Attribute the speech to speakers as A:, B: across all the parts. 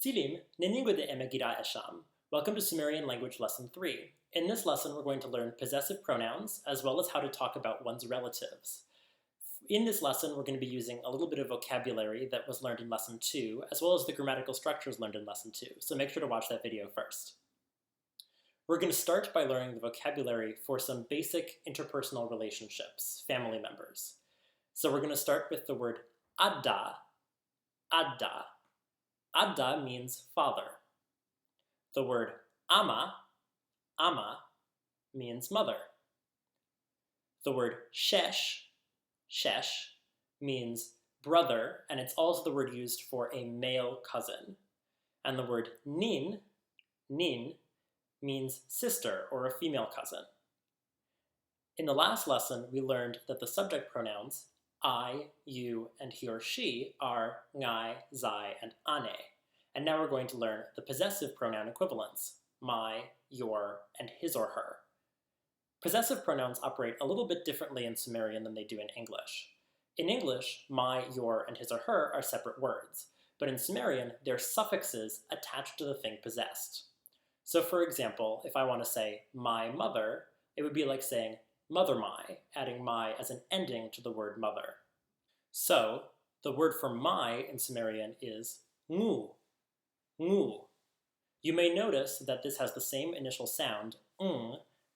A: Silim, Neningwede Emagira Esham. Welcome to Sumerian Language Lesson 3. In this lesson, we're going to learn possessive pronouns, as well as how to talk about one's relatives. In this lesson, we're going to be using a little bit of vocabulary that was learned in Lesson 2, as well as the grammatical structures learned in Lesson 2, so make sure to watch that video first. We're going to start by learning the vocabulary for some basic interpersonal relationships, family members. So we're going to start with the word Adda. Adda. Adda means father. The word ama means mother. The word shesh means brother, and it's also the word used for a male cousin. And the word nin means sister or a female cousin. In the last lesson, we learned that the subject pronouns I, you, and he or she are ngai, zai, and ane. And now we're going to learn the possessive pronoun equivalents, my, your, and his or her. Possessive pronouns operate a little bit differently in Sumerian than they do in English. In English, my, your, and his or her are separate words, but in Sumerian, they're suffixes attached to the thing possessed. So for example, if I want to say my mother, it would be like saying mother my, adding my as an ending to the word mother. So, the word for my in Sumerian is ngu. Ngu. You may notice that this has the same initial sound,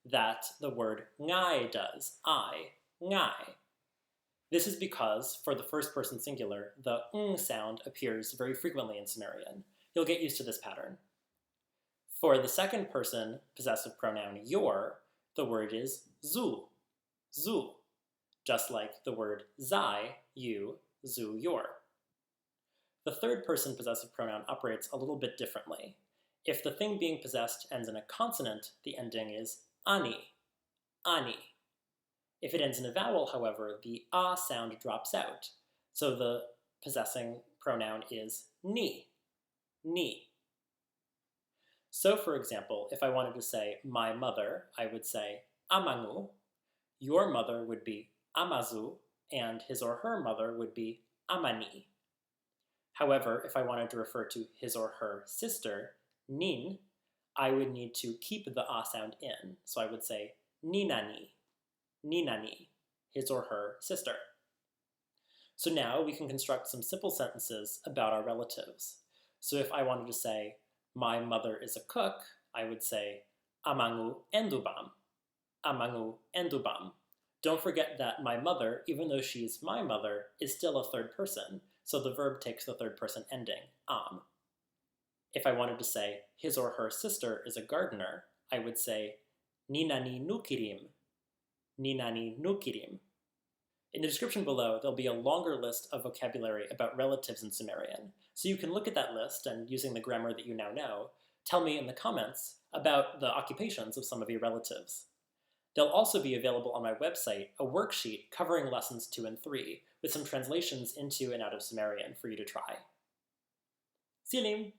A: that the word ngai does, I, ngai. This is because, for the first person singular, the sound appears very frequently in Sumerian. You'll get used to this pattern. For the second person possessive pronoun your, the word is zu, zu, just like the word zai, you, zu, your. The third person possessive pronoun operates a little bit differently. If the thing being possessed ends in a consonant, the ending is ani, ani. If it ends in a vowel, however, the a sound drops out, so the possessing pronoun is ni, ni. So, for example, if I wanted to say my mother, I would say amangu, your mother would be amazu, and his or her mother would be amani. However, if I wanted to refer to his or her sister, nin, I would need to keep the a sound in, so I would say ninani, ninani, his or her sister. So now we can construct some simple sentences about our relatives. So if I wanted to say my mother is a cook, I would say amangu endubam, amangu endubam. Don't forget that my mother, even though she's my mother, is still a third person, so the verb takes the third person ending, am. If I wanted to say his or her sister is a gardener, I would say ninani nukirim, ninani nukirim. In the description below, there'll be a longer list of vocabulary about relatives in Sumerian, so you can look at that list and, using the grammar that you now know, tell me in the comments about the occupations of some of your relatives. There'll also be available on my website a worksheet covering lessons 2 and 3, with some translations into and out of Sumerian for you to try. Silim!